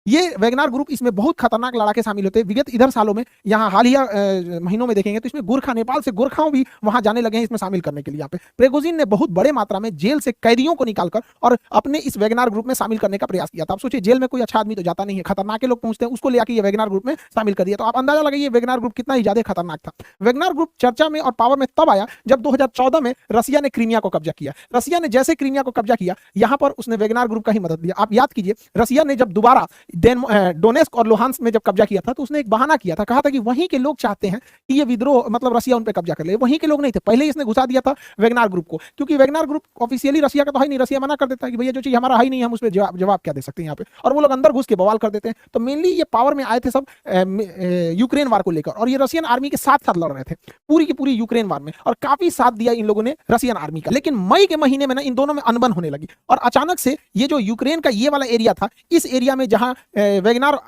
ये WagonR group इसमें बहुत खतरनाक लड़ाके शामिल होते हैं। विगत इधर सालों में, यहाँ हालिया महीनों में देखेंगे तो इसमें गोरखा, नेपाल से गोरखाओं भी वहां जाने लगे हैं इसमें शामिल करने के लिए। यहाँ पे प्रिगोजिन ने बहुत बड़े मात्रा में जेल से कैदियों को निकालकर और अपने इस वैगनार ग्रुप में शामिल करने का प्रयास किया था। आप सोचिए, जेल में कोई अच्छा आदमी तो जाता नहीं है, खतरनाक लोग पहुंचते हैं, उसको ले आके ये वैगनार ग्रुप में शामिल कर दिया। तो आप अंदाजा लगाइए वैगनार ग्रुप कितना ही ज्यादा खतरनाक था। वैगनार ग्रुप चर्चा में और पावर में तब आया जब 2014 में रसिया ने क्रीमिया को कब्जा किया। रसिया ने जैसे क्रीमिया को कब्जा किया, यहां पर उसने वैगनार ग्रुप का ही मदद लिया। आप याद कीजिए, रसिया ने जब दोबारा डोनेस्क और लुहांस्क में जब कब्जा किया था तो उसने एक बहाना किया था, कहा था कि वहीं के लोग चाहते हैं कि ये विद्रोह, मतलब रसिया उन पर कब्जा कर ले। वहीं के लोग नहीं थे, पहले ही इसने घुसा दिया था वैगनार ग्रुप को, क्योंकि वैगनार ग्रुप ऑफिशियली रसिया का तो है नहीं। रसिया मना कर देता है कि भैया जो चीज हमारा है ही नहीं, हम उस पर जवाब क्या दे सकते हैं यहाँ पे, और वो लोग अंदर घुस के बवाल कर देते हैं। तो मेनली ये पावर में आए थे सब यूक्रेन वार को लेकर, और ये रशियन आर्मी के साथ साथ लड़ रहे थे पूरी की पूरी यूक्रेन वार में, और काफी साथ दिया इन लोगों ने रशियन आर्मी का। लेकिन मई के महीने में ना इन दोनों में अनबन होने लगी, और अचानक से ये जो यूक्रेन का ये वाला एरिया था, इस एरिया में जहां वैगनार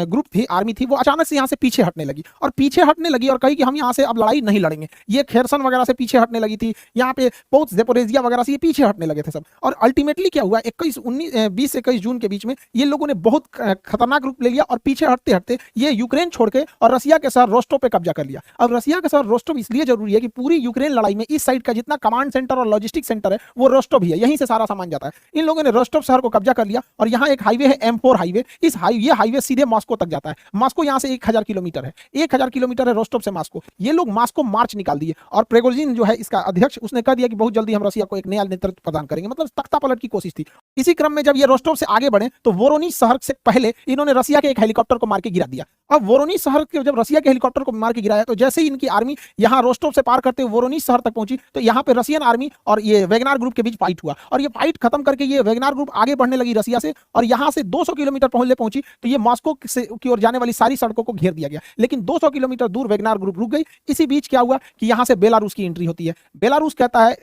ग्रुप थी, आर्मी थी, वो अचानक से यहाँ से पीछे हटने लगी, और पीछे हटने लगी और कही कि हम यहाँ से अब लड़ाई नहीं लड़ेंगे। ये खेरसन वगैरह से पीछे हटने लगी थी, यहाँ पे पोर्ट ज़ेपोरिज़िया वगैरह से ये पीछे हटने लगे थे सब। और अल्टीमेटली क्या हुआ, 20-21 जून के बीच में ये लोगों ने बहुत खतरनाक रूप ले लिया, और पीछे हटते हटते ये यूक्रेन छोड़ के और रसिया के शहर रोस्टोव पे कब्जा कर लिया। अब रसिया का शहर रोस्टोव इसलिए जरूरी है कि पूरी यूक्रेन लड़ाई में इस साइड का जितना कमांड सेंटर और लॉजिस्टिक सेंटर है वो रोस्टोव ही है, यहीं से सारा सामान जाता है। इन लोगों ने रोस्टोव शहर को कब्जा कर लिया, और यहाँ एक हाईवे है M4 हाईवे। इस ये हाईवे सीधे मॉस्को तक जाता है। मॉस्को यहाँ से 1000 किलोमीटर है, 1000 किलोमीटर है रोस्टोव से मॉस्को। ये लोग मॉस्को मार्च निकाल दिए, और प्रिगोजिन जो है इसका अध्यक्ष, उसने कह दिया कि बहुत जल्दी हम रसिया को एक नया नेतृत्व प्रदान करेंगे, मतलब तख्ता पलट की कोशिश थी। इसी क्रम में जब ये रोस्टोव से आगे बढ़े तो वोरोनिज शहर से पहले इन्होंने रसिया के एक हेलीकॉप्टर को मार के गिरा दिया। अब वोरोनिज शहर के जब रसिया के हेलीकॉप्टर को मार के गिराया, तो जैसे ही इनकी आर्मी यहाँ रोस्टोव से पार करते हुए वोरोनिज शहर तक पहुंची, तो यहाँ पे रशियन आर्मी और ये वैगनार ग्रुप के बीच फाइट हुआ, और ये फाइट खत्म करके ये वैगनार ग्रुप आगे बढ़ने लगी रसिया से, और यहाँ से 200 किलोमीटर पहुंची तो ये मॉस्को की ओर जाने वाली सारी सड़कों को घेर दिया गया। लेकिन 200 किलोमीटर दूर वैगनार ग्रुप रुक गई। इसी बीच क्या हुआ कि यहाँ से बेलारूस की एंट्री होती है। बेलारूस कहता है,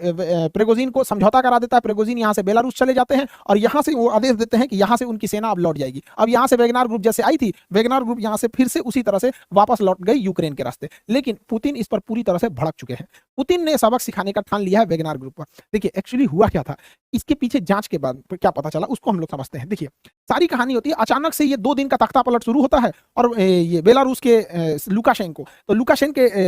प्रिगोजिन को समझौता करा देता है, प्रिगोजिन यहाँ से बेलारूस चले जाते हैं, और यहाँ से वो आदेश देते हैं कि यहाँ से उनकी सेना अब लौट जाएगी। अब यहाँ से वैगनार ग्रुप जैसे आई थी, वैगनार ग्रुप यहाँ से फिर से उसी तरह से वापस लौट गई यूक्रेन के रास्ते। लेकिन पुतिन इस पर पूरी तरह से भड़क चुके हैं। पुतिन ने सबक सिखाने का ठान लिया है वैगनार ग्रुप पर। देखिए एक्चुअली हुआ क्या था, इसके पीछे जांच के बाद क्या पता चला उसको हम लोग समझते हैं। देखिए सारी कहानी होती है, अचानक से ये 2 दिन का तख्ता पलट शुरू होता है, और ये बेलारूस के लुकाशेंको, तो लुकाशेंको के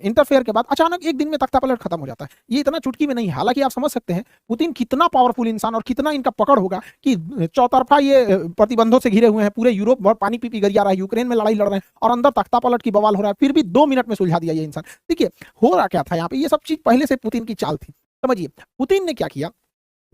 इंटरफेयर के बाद अचानक एक दिन में तख्ता पलट खत्म हो जाता है। ये इतना चुटकी में नहीं है। हालांकि आप समझ सकते हैं पुतिन कितना पावरफुल इंसान और कितना इनका पकड़ होगा कि चौतरफा ये प्रतिबंधों से घिरे हुए हैं, पूरे यूरोप और पानी पी गरिया रहा है, यूक्रेन में लड़ाई लड़ रहे हैं, और अंदर तख्ता पलट की बवाल हो रहा है, फिर भी 2 मिनट में सुलझा दिया ये इंसान। देखिए हो रहा क्या था यहाँ पे, ये सब चीज पहले से पुतिन की चाल थी। समझिए पुतिन ने क्या किया,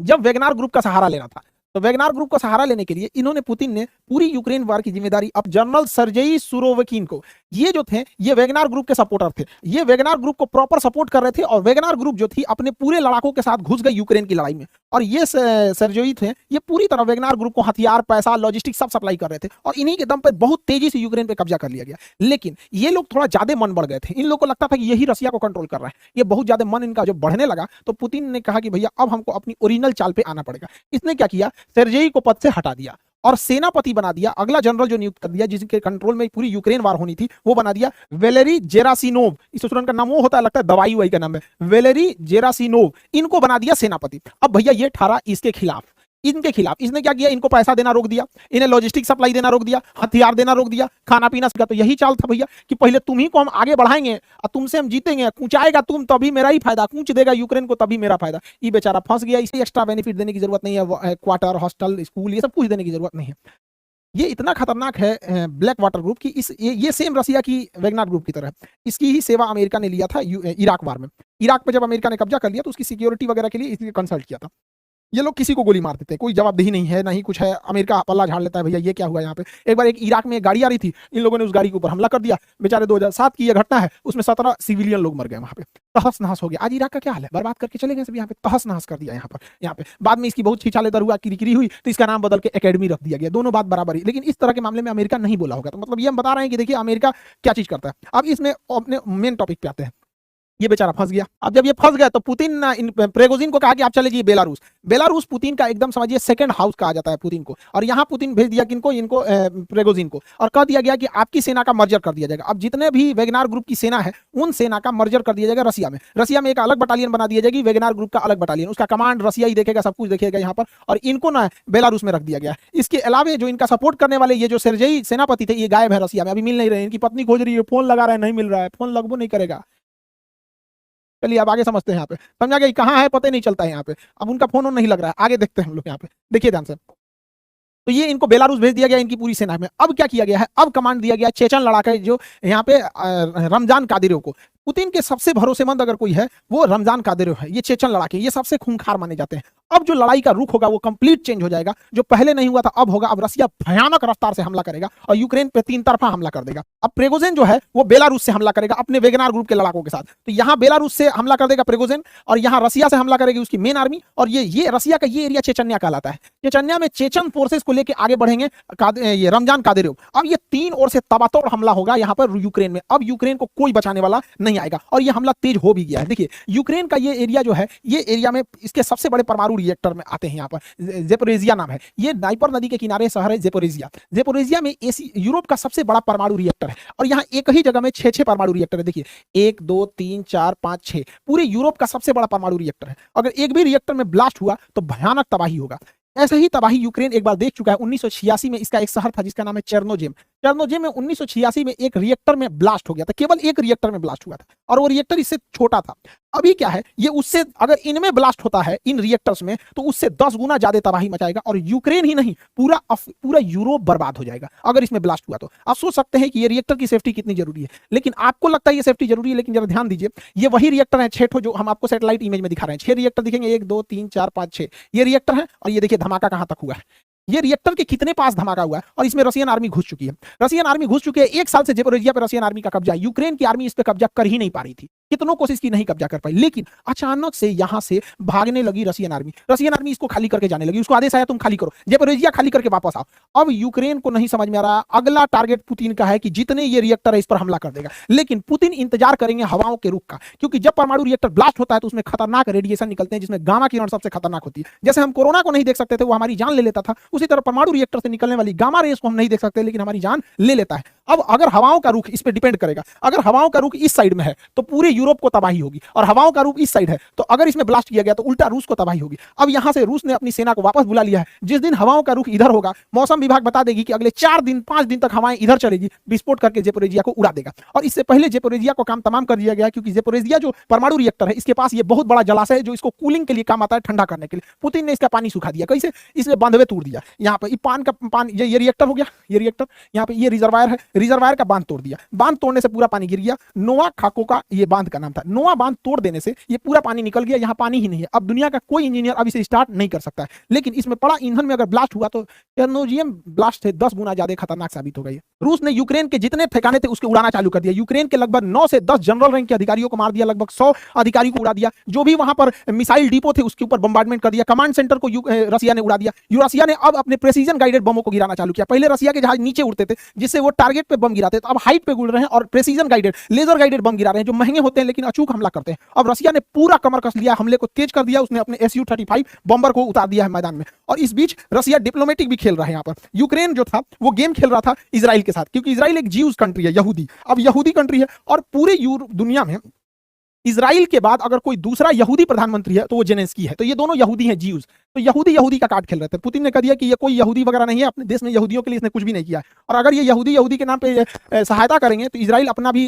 जब वैगनार ग्रुप का सहारा लेना था, तो वैगनार ग्रुप का सहारा लेने के लिए इन्होंने, पुतिन ने पूरी यूक्रेन वार की जिम्मेदारी अब जनरल सर्जेई सुरोविकिन को, ये जो थे ये वैगनार ग्रुप के सपोर्टर थे, ये वैगनार ग्रुप को प्रॉपर सपोर्ट कर रहे थे, और वैगनार ग्रुप जो थी अपने पूरे लड़ाकों के साथ घुस गई यूक्रेन की लड़ाई में, और ये सर्जेई थे, ये पूरी तरह वैगनार ग्रुप को हथियार, पैसा, लॉजिस्टिक सब सप्लाई कर रहे थे, और इन्हीं के दम पर बहुत तेजी से यूक्रेन पे कब्जा कर लिया गया। लेकिन ये लोग थोड़ा ज्यादा मन बढ़ गए थे, इन लोगों को लगता था कि यही रसिया को कंट्रोल कर रहा है। ये बहुत ज्यादा मन इनका जब बढ़ने लगा, तो पुतिन ने कहा कि भैया अब हमको अपनी ओरिजिनल चाल पे आना पड़ेगा। इसने क्या किया, सर्जेई को पद से हटा दिया और सेनापति बना दिया, अगला जनरल जो नियुक्त कर दिया, जिसके कंट्रोल में पूरी यूक्रेन वार होनी थी, वो बना दिया वेलेरी जेरासिनोव। इस स्टूडेंट का नाम वो होता है, लगता है दवाई वही का नाम है, वेलेरी जेरासिनोव। इनको बना दिया सेनापति। अब भैया ये ठहरा इसके खिलाफ, इनके खिलाफ। इसने क्या किया, इनको पैसा देना रोक दिया, इन्हें लॉजिस्टिक सप्लाई देना रोक दिया, हथियार देना रोक दिया, खाना पीना सीखा। तो यही चाल था भैया कि पहले तुम ही को हम आगे बढ़ाएंगे और तुमसे हम जीतेंगे, कूचाएगा तुम तभी मेरा ही फायदा, कूच देगा यूक्रेन को तभी मेरा फायदा। ये बेचारा फंस गया। इसे एक्स्ट्रा बेनिफिट देने की जरूरत नहीं है, क्वार्टर, हॉस्टल, स्कूल, ये सब कुछ देने की जरूरत नहीं है। ये इतना खतरनाक है ब्लैक वाटर ग्रुप की, ये सेम रसिया की वैगनार ग्रुप की तरह। इसकी ही सेवा अमेरिका ने लिया था इराक वार में। इराक पे जब अमेरिका ने कब्जा कर लिया तो उसकी सिक्योरिटी वगैरह के लिए इसलिए कंसल्ट किया था। ये लोग किसी को गोली मार देते हैं, कोई जवाबदेही नहीं है, ना ही कुछ है, अमेरिका पल्ला झाड़ लेता है, भैया ये क्या हुआ यहाँ पे। एक बार एक इराक में एक गाड़ी आ रही थी, इन लोगों ने उस गाड़ी के ऊपर हमला कर दिया, बेचारे 2007 की ये घटना है, उसमें 17 सिविलियन लोग मर गए वहाँ पे, तहस नहस हो गया। आज इराक का क्या हाल है, बर्बाद करके चले गए सब, यहाँ पे तहस नहस कर दिया यहाँ पे। बाद में इसकी बहुत छिछालेदर हुआ, किरकिरी हुई, तो इसका नाम बदल के एकेडमी रख दिया गया। दोनों बात बराबर ही, लेकिन इस तरह के मामले में अमेरिका नहीं बोला होगा। तो मतलब ये हम बता रहे हैं कि देखिए अमेरिका क्या चीज करता है। अब इसमें अपने मेन टॉपिक पे आते हैं। ये बेचारा फंस गया। अब जब ये फंस गया तो पुतिन प्रेगोजिन को कहा कि आप चले जाइए बेलारूस। बेलारूस पुतिन का एकदम समझिए सेकंड हाउस कहा जाता है पुतिन को, और यहाँ पुतिन भेज दिया किनको, इनको प्रेगोजिन को, और कह दिया गया कि आपकी सेना का मर्जर कर दिया जाएगा। अब जितने भी वेगनार ग्रुप की सेना है उन सेना का मर्जर कर दिया जाएगा रसिया में। रसिया में एक अलग बटालियन बना दिया जाएगी, वेगनार ग्रुप का अलग बटालियन, उसका कमांड रसिया ही देखेगा, सब कुछ देखेगा यहाँ पर, और इनको ना बेलारूस में रख दिया गया। इसके अलावा जो इनका सपोर्ट करने वाले ये जो सेर्जेई सेनापति थे ये गायब है रसिया में, अभी मिल नहीं रहे। इनकी पत्नी खोज रही है, फोन लगा रहा है, नहीं मिल रहा है, फोन लगभग नहीं करेगा। चलिए अब आगे समझते हैं। यहाँ पे समझा गया कहाँ है, पता ही नहीं चलता है यहाँ पे। अब उनका फोन नहीं लग रहा है, आगे देखते हैं हम लोग। यहाँ पे देखिए ध्यान से, तो ये इनको बेलारूस भेज दिया गया इनकी पूरी सेना में। अब क्या किया गया है, अब कमांड दिया गया चेचन लड़ाका जो यहाँ पे रमजान कादिरोव को। पुतिन के सबसे भरोसेमंद अगर कोई है वो रमजान कादिरोव है। ये चेचन लड़ाके ये सबसे खूंखार माने जाते हैं। अब जो लड़ाई का रुख होगा वो कंप्लीट चेंज हो जाएगा, जो पहले नहीं हुआ था अब होगा। अब रसिया भयानक रफ्तार से हमला करेगा और यूक्रेन पे तीन तरफा हमला कर देगा। अब प्रेगोजिन जो है वो बेलारूस से हमला करेगा अपने वेगनार ग्रुप के लड़ाकों के साथ। तो यहाँ बेलारूस से हमला कर देगा प्रेगोजिन, और यहाँ रसिया से हमला करेगी उसकी मेन आर्मी। और ये रसिया का ये एरिया चेचन्या कहलाता है। चेचन्या में चेचन फोर्सेस को लेकर आगे बढ़ेंगे ये रमजान कादिरोव। अब ये तीन ओर से तबातोड़ हमला होगा यहाँ पर यूक्रेन में। अब यूक्रेन को कोई बचाने वाला नहीं आएगा, और ये हमला तेज हो भी गया है। देखिए यूक्रेन का ये एरिया जो है, ये एरिया में इसके सबसे बड़े परमाणु रिएक्टर में आते हैं। यहाँ पर जेपोरेजिया नाम है, ये नाइपर नदी के किनारे शहर है जेपोरेजिया। जेपोरेजिया में यूरोप का सबसे बड़ा परमाणु रिएक्टर है, और यहाँ एक ही जगह में 6 परमाणु रिएक्टर है। देखिए 1 2 3 4 5 6 पूरे यूरोप का सबसे बड़ा परमाणु रिएक्टर है। अगर एक भी रिएक्टर में ब्लास्ट हुआ तो भयानक तबाही होगा। ऐसे ही तबाही यूक्रेन एक बार देख चुका है। 1986 में इसका एक शहर था जिसका नाम है चेर्नोजेम। चेर्नोजेम में 1986 में एक रिएक्टर में ब्लास्ट हो गया था, केवल एक रिएक्टर में ब्लास्ट हुआ था, और वो रिएक्टर इससे छोटा था। अभी क्या है, ये उससे अगर इनमें ब्लास्ट होता है इन रिएक्टर्स में तो उससे 10 गुना ज्यादा तबाही मचाएगा, और यूक्रेन ही नहीं पूरा यूरोप बर्बाद हो जाएगा अगर इसमें ब्लास्ट हुआ तो। आप सोच सकते हैं कि ये रिएक्टर की सेफ्टी कितनी जरूरी है, लेकिन आपको लगता है ये सेफ्टी जरूरी है, लेकिन जरा ध्यान दीजिए ये वही रिएक्टर है 6 जो हम आपको सैटेलाइट इमेज में दिखा रहे हैं। 6 रिएक्टर दिखेंगे, 1 2 3 4 5 6 ये रिएक्टर है। और ये देखिए धमाका कहां तक हुआ है, ये रिएक्टर के कितने पास धमाका हुआ है, और इसमें रशियन आर्मी घुस चुकी है। रशियन आर्मी घुस चुकी है। 1 साल से जेपोरोजिया पर रशियन आर्मी का कब्जा है। यूक्रेन की आर्मी इस पे कब्जा कर ही नहीं पा रही थी, कितनों कोशिश की नहीं कब्जा कर पाई, लेकिन अचानक से यहां से भागने लगी रशियन आर्मी। रशियन आर्मी इसको खाली करके जाने लगी, उसको आदेश आया तुम खाली करो, जेपोरोजिया खाली करके वापस आओ। अब यूक्रेन को नहीं समझ में आ रहा, अगला टारगेट पुतिन का है कि जितने ये रिएक्टर है इस पर हमला कर देगा। लेकिन पुतिन इंतजार करेंगे हवाओं के रुख का, क्योंकि जब परमाणु रिएक्टर ब्लास्ट होता है तो उसमें खतरनाक रेडिएशन निकलते हैं, जिसमें गामा किरण सबसे खतरनाक होती है। जैसे हम कोरोना को नहीं देख सकते थे, वो हमारी जान ले लेता था, उसी तरह परमाणु रिएक्टर से निकलने वाली गामा रेस को हम नहीं देख सकते, लेकिन हमारी जान ले लेता है। अब अगर हवाओं का रुख इस पे डिपेंड करेगा, अगर हवाओं का रुख इस साइड में है तो पूरे यूरोप को तबाही होगी, और हवाओं का रुख इस साइड है तो अगर इसमें ब्लास्ट किया गया तो उल्टा रूस को तबाही होगी। अब यहां से रूस ने अपनी सेना को वापस बुला लिया है। जिस दिन हवाओं का रुख इधर होगा, मौसम विभाग बता देगी कि अगले 4 दिन 5 दिन तक हवाएं इधर चलेगी, विस्फोट करके जेपोरोजिया को उड़ा देगा। और इससे पहले जेपोरोजिया को काम तमाम कर दिया गया, क्योंकि जेपोरोजिया जो परमाणु रिएक्टर है इसके पास ये बहुत बड़ा जलाशय है जो इसको कूलिंग के लिए काम आता है, ठंडा करने के लिए। पुतिन ने इसका पानी सुखा दिया, कैसे, इसने बांधवे तोड़ दिया। यहाँ पर पानी ये रिएक्टर हो गया, ये रिएक्टर यहाँ पे ये रिजर्वायर है, रिजर्वायर का बांध तोड़ दिया। बांध तोड़ने से पूरा पानी गिर गया। नोवा खाको का ये बांध का नाम था। नोवा बांध तोड़ देने से ये पूरा पानी निकल गया, यहाँ पानी ही नहीं है। अब दुनिया का कोई इंजीनियर अब इसे स्टार्ट नहीं कर सकता है। लेकिन इसमें पड़ा ईंधन में अगर ब्लास्ट हुआ तो चेर्नोजियम ब्लास्ट से 10 गुना ज्यादा खतरनाक साबित हो गई है। रूस ने यूक्रेन के जितने ठिकाने थे उसके उड़ाना चालू कर दिया। यूक्रेन के लगभग 9 से 10 जनरल रैंक के अधिकारियों को मार दिया, लगभग 100 अधिकारियों को उड़ा दिया। जो भी वहां पर मिसाइल डिपो थे उसके ऊपर बम्बार्डमेंट कर दिया। कमांड सेंटर को रसिया ने उड़ा दिया। रसिया ने अब अपने प्रेसिजन गाइडेड बमों को गिराना चालू किया। पहले रसिया के जहाज नीचे उड़ते थे जिससे वो टारगेट पे बम गिराते थे, अब हाइट पे उड़ रहे हैं और precision guided laser guided bomb गिरा रहे हैं, जो महंगे होते हैं लेकिन अचूक हमला करते हैं। अब रसिया ने पूरा कमर कस लिया, हमले को तेज कर दिया। उसने अपने Su-35 बॉम्बर को उतार दिया है मैदान में। और इस बीच रसिया डिप्लोमेटिक भी खेल रहा है। यहाँ पर यूक्रेन जो था वो गेम खेल रहा था इजराइल के साथ, क्योंकि इजराइल एक ज्यूज कंट्री है, यहूदी। अब यहूदी कंट्री है और पूरे दुनिया में इजराइल के बाद अगर कोई दूसरा यहूदी प्रधानमंत्री है तो वो जेलेंस्की है। तो ये दोनों यहूदी हैं, ज्यूज। तो यहूदी का कार्ड खेल रहे थे। पुतिन ने कह दिया कि ये कोई यहूदी वगैरह नहीं है, अपने देश में यहूदियों के लिए इसने कुछ भी नहीं किया। और अगर ये यहूदी के नाम पे सहायता करेंगे तो इजराइल अपना भी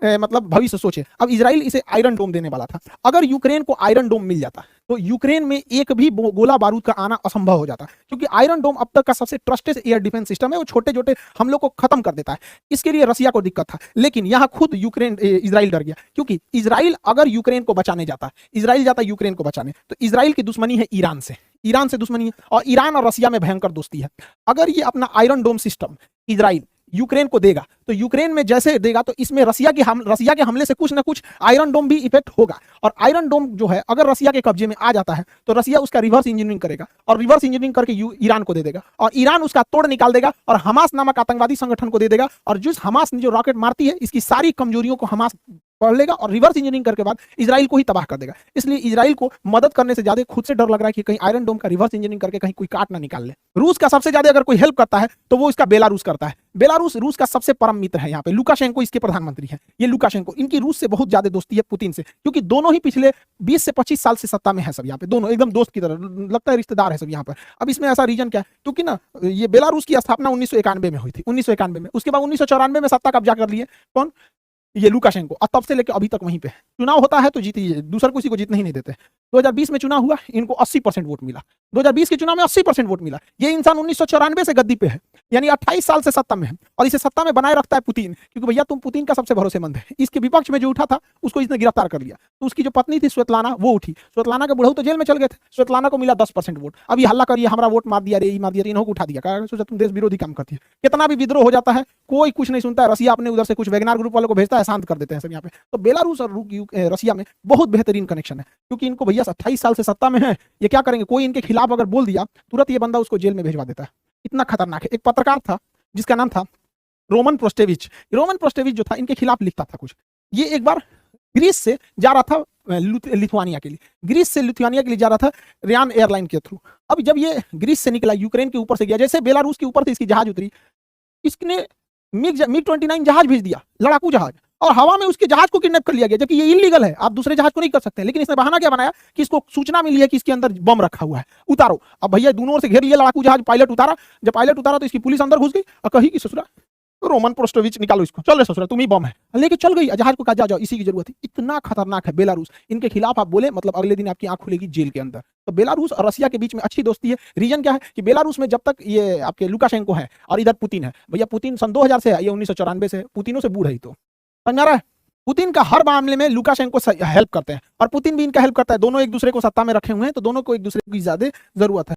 मतलब भविष्य सोचे। अब इजराइल इसे आयरन डोम देने वाला था। अगर यूक्रेन को आयरन डोम मिल जाता तो यूक्रेन में एक भी गोला बारूद का आना असंभव हो जाता, क्योंकि आयरन डोम अब तक का सबसे ट्रस्टेड एयर डिफेंस सिस्टम है। वो छोटे छोटे हमलों को खत्म कर देता है। इसके लिए रसिया को दिक्कत था, लेकिन यहाँ खुद इजराइल डर गया, क्योंकि इजराइल अगर यूक्रेन को बचाने जाता, इजराइल जाता यूक्रेन को बचाने, तो इजराइल की दुश्मनी है ईरान से। ईरान से दुश्मनी है, और ईरान और रसिया में भयंकर दोस्ती है। अगर ये अपना आयरन डोम सिस्टम इजराइल यूक्रेन को देगा तो यूक्रेन में जैसे देगा तो इसमें रसिया के हमले से कुछ ना कुछ आयरन डोम भी इफेक्ट होगा। और आयरन डोम जो है अगर रसिया के कब्जे में आ जाता है तो रसिया उसका रिवर्स इंजीनियरिंग करेगा, और रिवर्स इंजीनियरिंग करके ईरान को दे देगा, और ईरान उसका तोड़ निकाल देगा और हमास नामक आतंकवादी संगठन को दे देगा। और जिस हमास ने जो रॉकेट मारती है इसकी सारी कमजोरियों को हमास पढ़ लेगा और रिवर्स इंजीनियरिंग करके बाद इजराइल को ही तबाह कर देगा। इसलिए इजराइल को मदद करने से ज्यादा खुद से डर लग रहा है कि कहीं आयरन डोम का रिवर्स इंजीनियरिंग करके कहीं कोई काट ना निकाल ले। रूस का सबसे ज्यादा अगर कोई हेल्प करता है तो वो इसका बेलारूस करता है। बेलारूस रूस का सबसे परम मित्र है। यहाँ पे लुकाशेंको इसके प्रधानमंत्री हैं। ये लुकाशेंको, इनकी रूस से बहुत ज्यादा दोस्ती है पुतिन से, क्योंकि दोनों ही पिछले 20 से 25 साल से सत्ता में है सब। यहाँ पे दोनों एकदम दोस्त की तरह लगता है, रिश्तेदार है सब यहाँ पर। अब इसमें ऐसा रीजन क्या है, क्योंकि ना ये बेलारूस की स्थापना 1991 में हुई थी, 1991 में। उसके बाद 1994 में सत्ता कब्जा कर लिए कौन, ये लुकाशेंको, और तब से लेकर अभी तक वहीं पे है। चुनाव होता है तो जीती, दूसरा किसी को जीतने ही नहीं देते। 2020 में चुनाव हुआ, इनको 80% वोट मिला। 2020 के चुनाव में 80% वोट मिला। ये इंसान 1994 से गद्दी पे है, यानी 28 साल से सत्ता में है, और इसे सत्ता में बनाए रखता है पुतिन, क्योंकि भैया तुम पुतिन का सबसे भरोसेमंद है। इसके विपक्ष में जो उठा था उसको इसने गिरफ्तार कर लिया, तो उसकी जो पत्नी थी स्वेतलाना, वो उठी। स्वेतलाना के बुढ़ऊ तो जेल में चल गए थे, स्वेतलाना को मिला 10% वोट। अब ये हल्ला करिए हमारा वोट मार दिया रे, मार दिया, इन्हों को उठा दिया, कारण सोचा तुम देश विरोधी काम करती है। कितना भी विद्रोह हो जाता है कोई कुछ नहीं सुनता है। रसिया अपने उधर से कुछ वैगनार ग्रुप वालों को भेजता है, शांत कर देते हैं सब यहाँ पे। तो बेलारूस और रसिया में बहुत बेहतरीन कनेक्शन है, क्योंकि इनको भैया 28 साल से सत्ता में है। ये क्या करेंगे, कोई इनके खिलाफ अगर बोल दिया तुरंत ये बंदा उसको जेल में भेजवा देता है। इतना खतरनाक है। एक पत्रकार था जिसका नाम था रोमन प्रोस्टेविच। रोमन प्रोस्टेविच जो था इनके खिलाफ लिखता था कुछ। ये एक बार ग्रीस से जा रहा था लिथुआनिया के लिए, ग्रीस से लिथुआनिया के लिए जा रहा था रियान एयरलाइन के थ्रू। अब जब ये ग्रीस से निकला, यूक्रेन के ऊपर से गया, जैसे बेलारूस के ऊपर से इसकी जहाज उतरी, इसने मिग 29 जहाज भेज दिया, लड़ाकू जहाज, और हवा में उसके जहाज को किडनैप कर लिया गया, जबकि ये इलीगल है, आप दूसरे जहाज को नहीं कर सकते। लेकिन इसने बहाना क्या बनाया कि इसको सूचना मिली है कि इसके अंदर बम रखा हुआ है, उतारो। अब भैया दोनों ओर से घेर लिया लड़ाकू जहाज, पायलट उतारा। जब पायलट उतारा तो इसकी पुलिस अंदर घुस गई और कही कि ससुरा रोमन प्रोस्टोविच निकालो इसको, चल रे ससुरा तुम ही बम है, लेके चल गई जहाज को। कहा जाओ, इसी की जरूरत थी। इतना खतरनाक है बेलारूस। इनके खिलाफ आप बोले मतलब अगले दिन आपकी आंख खुलेगी जेल के अंदर। तो बेलारूस और रसिया के बीच में अच्छी दोस्ती है। रीजन क्या है कि बेलारूस में जब तक ये आपके लुकाशेंको है और इधर पुतिन है, भैया पुतिन सन 2000 से है, ये 1994 से है, पुतिनों से बूढ़ है। तो समझ रहा है, पुतिन का हर मामले में लुकाशेंको हेल्प करते हैं और पुतिन भी इनका हेल्प करता है। दोनों एक दूसरे को सत्ता में रखे हुए हैं, तो दोनों को एक दूसरे की ज्यादा जरूरत है।